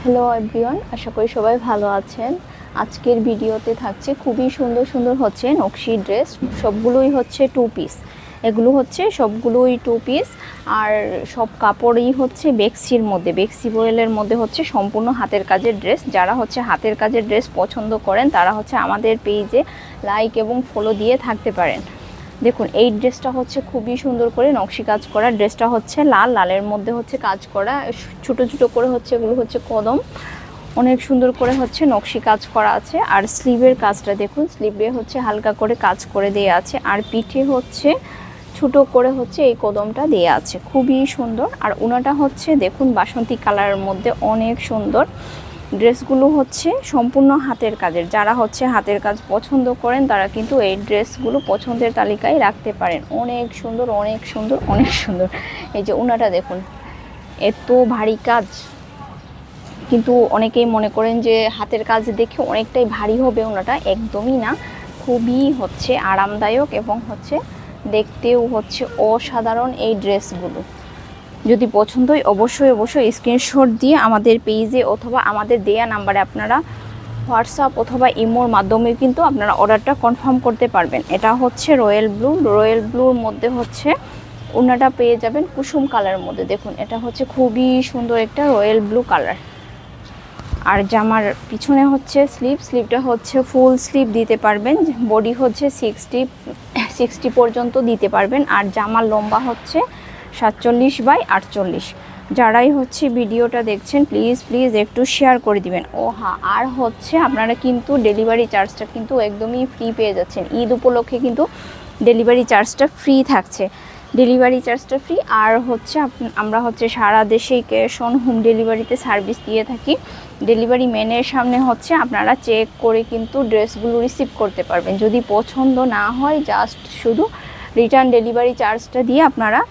Hello everyone, আশা করি সবাই ভালো আছেন। আজকের ভিডিওতে থাকছে খুবই সুন্দর সুন্দর হচ্ছে নকশি ড্রেস। সবগুলোই হচ্ছে টু পিস। এগুলো হচ্ছে সবগুলোই টু পিস। আর সব কাপড়ই হচ্ছে বেক্সির মধ্যে, বেক্সি বয়েলের মধ্যে হচ্ছে সম্পূর্ণ হাতের কাজের ড্রেস। যারা হচ্ছে হাতের কাজের ড্রেস পছন্দ করেন তারা হচ্ছে আমাদের পেজে লাইক এবং ফলো দিয়ে থাকতে পারেন। দেখুন এই ড্রেসটা হচ্ছে খুবই সুন্দর করে নকশি কাজ করা। ড্রেসটা হচ্ছে লাল, লালের মধ্যে হচ্ছে কাজ করা, ছোট ছোট করে হচ্ছে এগুলো হচ্ছে কদম, অনেক সুন্দর করে হচ্ছে নকশি কাজ করা আছে। আর স্লিভের কাজটা দেখুন, স্লিভে হচ্ছে হালকা করে কাজ করে দেওয়া আছে, আর পিঠে হচ্ছে ছোটো করে হচ্ছে এই কদমটা দেওয়া আছে, খুবই সুন্দর। আর ওনাটা হচ্ছে দেখুন বাসন্তী কালারের মধ্যে, অনেক সুন্দর। ড্রেসগুলো হচ্ছে সম্পূর্ণ হাতের কাজের। যারা হচ্ছে হাতের কাজ পছন্দ করেন তারা কিন্তু এই ড্রেসগুলো পছন্দের তালিকায় রাখতে পারেন। অনেক সুন্দর, অনেক সুন্দর, অনেক সুন্দর। এই যে ওনাটা দেখুন, এত ভারী কাজ, কিন্তু অনেকেই মনে করেন যে হাতের কাজ দেখে অনেকটাই ভারী হবে। ওনাটা একদমই না, খুবই হচ্ছে আরামদায়ক এবং হচ্ছে দেখতেও হচ্ছে অসাধারণ এই ড্রেসগুলো। যদি পছন্দ হয় অবশ্যই স্ক্রিনশট দিয়ে আমাদের পেজে অথবা আমাদের দেয়া নাম্বারে আপনারা হোয়াটসঅ্যাপ অথবা ইমোর মাধ্যমে কিন্তু আপনারা অর্ডারটা কনফার্ম করতে পারবেন। এটা হচ্ছে রয়্যাল ব্লু, রয়্যাল ব্লুর মধ্যে হচ্ছে ওনাটা পেয়ে যাবেন কুসুম কালারের মধ্যে। দেখুন এটা হচ্ছে খুবই সুন্দর একটা রয়্যাল ব্লু কালার। আর জামার পিছনে হচ্ছে স্লিভটা হচ্ছে ফুল স্লিভ দিতে পারবেন, বডি হচ্ছে 60 পর্যন্ত দিতে পারবেন। আর জামার লম্বা হচ্ছে 47/48। যারাই হচ্ছে ভিডিওটা দেখছেন প্লিজ একটু শেয়ার করে দিবেন। ও হ্যাঁ, আর হচ্ছে আপনারা কিন্তু ডেলিভারি চার্জটা কিন্তু একদমই ফ্রি পেয়ে যাচ্ছেন। ঈদ উপলক্ষে কিন্তু ডেলিভারি চার্জটা ফ্রি থাকছে, ডেলিভারি চার্জটা ফ্রি। আর হচ্ছে আমরা হচ্ছে সারা দেশেই ক্যাশ অন হোম ডেলিভারিতে সার্ভিস দিয়ে থাকি। ডেলিভারি ম্যানের সামনে হচ্ছে আপনারা চেক করে কিন্তু ড্রেসগুলো রিসিভ করতে পারবেন। যদি পছন্দ না হয় জাস্ট শুধু রিটার্ন ডেলিভারি চার্জটা দিয়ে আপনারা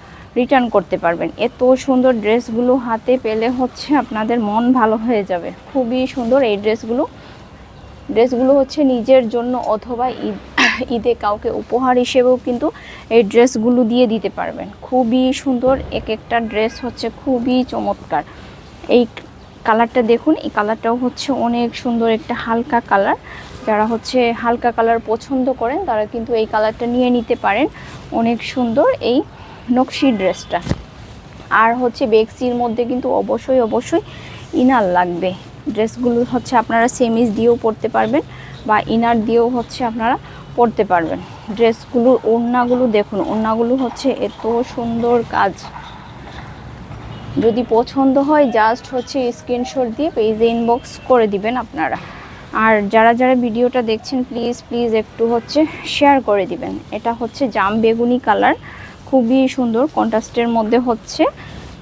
রিটার্ন করতে পারবেন। এত সুন্দর ড্রেসগুলো হাতে পেলে হচ্ছে আপনাদের মন ভালো হয়ে যাবে। খুবই সুন্দর এই ড্রেসগুলো হচ্ছে নিজের জন্য অথবা ঈদে কাউকে উপহার হিসেবেও কিন্তু এই ড্রেসগুলো দিয়ে দিতে পারবেন। খুবই সুন্দর, এক একটা ড্রেস হচ্ছে খুবই চমৎকার। এই কালারটা দেখুন, এই কালারটাও হচ্ছে অনেক সুন্দর একটা হালকা কালার। যারা হচ্ছে হালকা কালার পছন্দ করেন তারা কিন্তু এই কালারটা নিয়ে নিতে পারেন। অনেক সুন্দর এই নকশি ড্রেসটা। আর হচ্ছে বেক্সির মধ্যে কিন্তু অবশ্যই ইনার লাগবে। ড্রেসগুলো হচ্ছে আপনারা সেমিজ দিয়েও পরতে পারবেন বা ইনার দিয়েও হচ্ছে আপনারা পরতে পারবেন। ড্রেসগুলোর ওড়নাগুলো দেখুন, ওড়নাগুলো হচ্ছে এত সুন্দর কাজ। যদি পছন্দ হয় জাস্ট হচ্ছে স্ক্রিনশট দিয়ে পেজে ইনবক্স করে দিবেন আপনারা। আর যারা ভিডিওটা দেখছেন প্লিজ একটু হচ্ছে শেয়ার করে দিবেন। এটা হচ্ছে জাম বেগুনি কালার, খুবই সুন্দর। কন্ট্রাস্টের মধ্যে হচ্ছে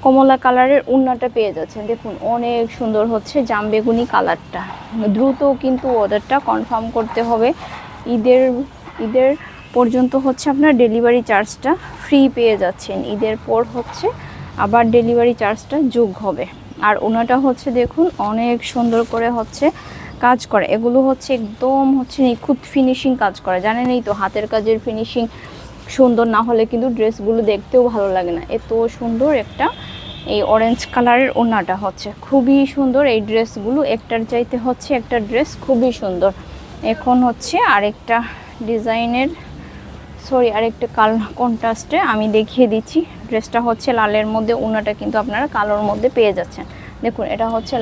কমলা কালারের ওড়নাটা পেয়ে যাচ্ছেন। দেখুন অনেক সুন্দর হচ্ছে জাম বেগুনি কালারটা। দ্রুত কিন্তু অর্ডারটা কনফার্ম করতে হবে। ঈদের পর্যন্ত হচ্ছে আপনার ডেলিভারি চার্জটা ফ্রি পেয়ে যাচ্ছেন। ঈদের পর হচ্ছে আবার ডেলিভারি চার্জটা যোগ হবে। আর ওনাটা হচ্ছে দেখুন অনেক সুন্দর করে হচ্ছে কাজ করে। এগুলো হচ্ছে একদম হচ্ছে নিখুঁত ফিনিশিং কাজ করে। জানেনই তো হাতের কাজের ফিনিশিং সুন্দর না হলে কিন্তু ড্রেসগুলো দেখতেও ভালো লাগে না। এত সুন্দর একটা এই অরেঞ্জ কালারের ওড়নাটা হচ্ছে খুবই সুন্দর। এই ড্রেসগুলো একটার চাইতে হচ্ছে একটা ড্রেস খুবই সুন্দর। এখন হচ্ছে আরেকটা ডিজাইনের আরেকটা কন্ট্রাস্টে আমি দেখিয়ে দিচ্ছি। ড্রেসটা হচ্ছে লালের মধ্যে, ওড়নাটা কিন্তু আপনারা কালোর মধ্যে পেয়ে যাচ্ছেন। দেখুন এটা হচ্ছে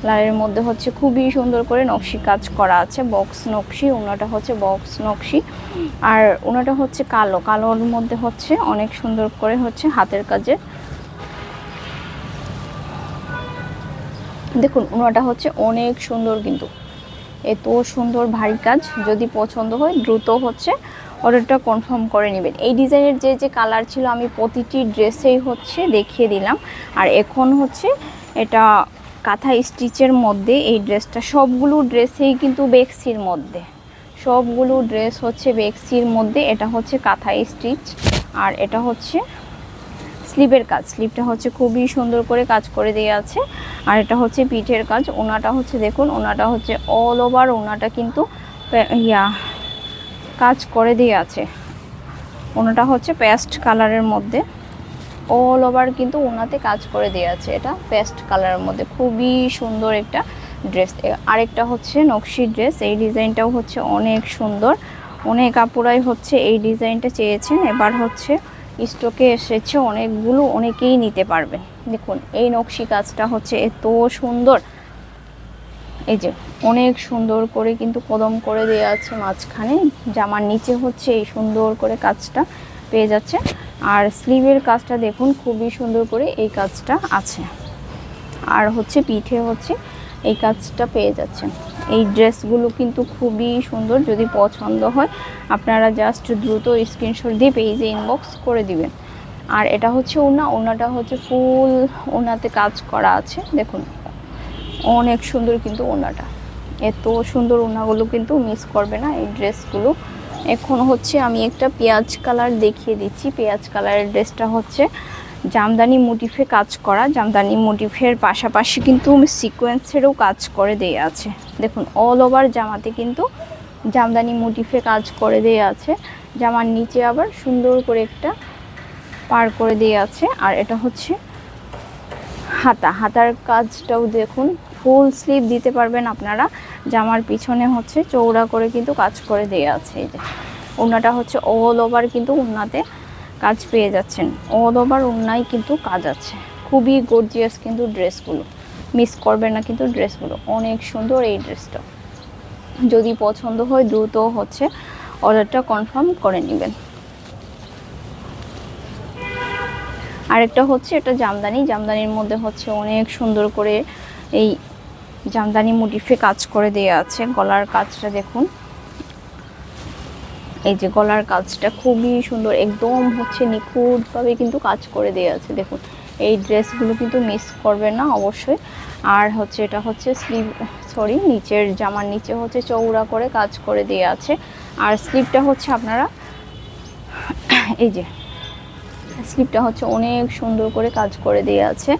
লালের মধ্যে হচ্ছে খুবই সুন্দর করে নকশি কাজ করা আছে, বক্স নকশি। ওড়নাটা হচ্ছে বক্স নকশি। আর ওড়নাটা হচ্ছে কালোর মধ্যে হচ্ছে অনেক সুন্দর করে হচ্ছে হাতের কাজে। দেখুন ওড়নাটা হচ্ছে অনেক সুন্দর, কিন্তু এত সুন্দর ভারী কাজ। যদি পছন্দ হয় দ্রুত হচ্ছে অর্ডারটা কনফার্ম করে নেবেন। এই ডিজাইনের যে কালার ছিল আমি প্রতিটি ড্রেসেই হচ্ছে দেখিয়ে দিলাম। আর এখন হচ্ছে এটা কাঁথা স্টিচের মধ্যে এই ড্রেসটা, সবগুলো ড্রেসেই কিন্তু বেক্সির মধ্যে, সবগুলো ড্রেস হচ্ছে বেক্সির মধ্যে। এটা হচ্ছে কাঁথা স্টিচ আর এটা হচ্ছে স্লিভের কাজ। স্লিভটা হচ্ছে খুবই সুন্দর করে কাজ করে দেওয়া আছে। আর এটা হচ্ছে পিঠের কাজ। ওনাটা হচ্ছে দেখুন, ওনাটা হচ্ছে অল ওভার ওনাটা কিন্তু কাজ করে দেওয়া আছে। ওনাটা হচ্ছে পেস্ট কালারের মধ্যে। অল ওভার কিন্তু ওনাতে কাজ করে দেওয়া আছে। এটা পেস্ট কালারের মধ্যে খুবই সুন্দর একটা ড্রেস। আরেকটা হচ্ছে নকশি ড্রেস, এই ডিজাইনটাও হচ্ছে অনেক সুন্দর। অনেক আপুরাই হচ্ছে এই ডিজাইনটা চেয়েছেন, এবার হচ্ছে স্টকে এসেছে অনেকগুলো, অনেকেই নিতে পারবেন। দেখুন এই নকশি কাজটা হচ্ছে এত সুন্দর, এই যে অনেক সুন্দর করে কিন্তু কদম করে দেওয়া আছে মাঝখানে। জামার নিচে হচ্ছে এই সুন্দর করে কাজটা পেয়ে যাচ্ছে। আর স্লিভের কাজটা দেখুন খুবই সুন্দর করে এই কাজটা আছে। আর হচ্ছে পিঠে হচ্ছে এই কাজটা পেয়ে যাচ্ছেন। এই ড্রেসগুলো কিন্তু খুবই সুন্দর, যদি পছন্দ হয় আপনারা জাস্ট দ্রুত স্ক্রিনশট দিয়ে পেজে ইনবক্স করে দিবেন। আর এটা হচ্ছে ওড়নাটা হচ্ছে ফুল ওড়নাতে কাজ করা আছে। দেখুন অনেক সুন্দর কিন্তু ওড়নাটা, এত সুন্দর ওড়নাগুলো কিন্তু মিস করবে না এই ড্রেসগুলো। এখন হচ্ছে আমি একটা পেঁয়াজ কালার দেখিয়ে দিচ্ছি। পেঁয়াজ কালারের ড্রেসটা হচ্ছে জামদানি মোটিফে কাজ করা। জামদানি মোটিফের পাশাপাশি কিন্তু সিকোয়েন্সেরও কাজ করে দেয়া আছে। দেখুন অল ওভার জামাতে কিন্তু জামদানি মোটিফে কাজ করে দেয়া আছে। জামার নিচে আবার সুন্দর করে একটা পার করে দেয়া আছে। আর এটা হচ্ছে হাতার কাজটাও দেখুন ফুল স্লিভ দিতে পারবেন আপনারা। জামার পিছনে হচ্ছে চৌড়া করে কিন্তু কাজ করে দেয়া আছে। এই যে ওড়নাটা হচ্ছে অল ওভার কিন্তু ওড়নাতে কাজ পেয়ে যাচ্ছেন, অল ওভার ওড়নায় কিন্তু কাজ আছে। খুবই গর্জিয়াস কিন্তু ড্রেসগুলো, মিস করবেন না কিন্তু ড্রেসগুলো অনেক সুন্দর। এই ড্রেসটা যদি পছন্দ হয় দ্রুত হচ্ছে অর্ডারটা কনফার্ম করে নেবেন। আরেকটা হচ্ছে এটা জামদানির মধ্যে হচ্ছে অনেক সুন্দর করে এই জামদানি মোটিফে কাজ করে দেয়া আছে। গলার কাজটা দেখুন, এই যে গলার কাজটা খুবই সুন্দর, একদম হচ্ছে নিখুঁতভাবে কিন্তু কাজ করে দেয়া আছে। দেখুন এই ড্রেসগুলো কিন্তু মিস করবে না অবশ্যই। আর হচ্ছে এটা হচ্ছে নিচের জামার নিচে হচ্ছে চৌড়া করে কাজ করে দেয়া আছে। আর স্লিভটা হচ্ছে আপনারা এই যে স্লিভটা হচ্ছে অনেক সুন্দর করে কাজ করে দেয়া আছে।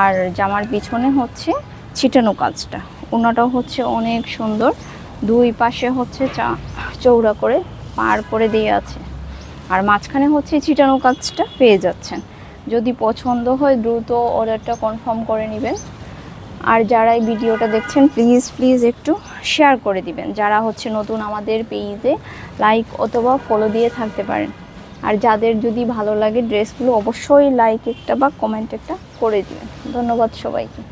আর জামার পিছনে হচ্ছে ছিটানো কাজটা, ওনাটাও হচ্ছে অনেক সুন্দর। দুই পাশে হচ্ছে চৌড়া করে পার করে দিয়ে আছে। আর মাঝখানে হচ্ছে ছিটানো কাজটা পেয়ে যাচ্ছেন। যদি পছন্দ হয় দ্রুত অর্ডারটা কনফার্ম করে নেবেন। আর যারা এই ভিডিওটা দেখছেন প্লিজ একটু শেয়ার করে দিবেন। যারা হচ্ছে নতুন আমাদের পেজে লাইক অথবা ফলো দিয়ে থাকতে পারেন। আর যাদের যদি ভালো লাগে ড্রেসগুলো অবশ্যই লাইক একটা বা কমেন্ট একটা করে দিবেন। ধন্যবাদ সবাইকে।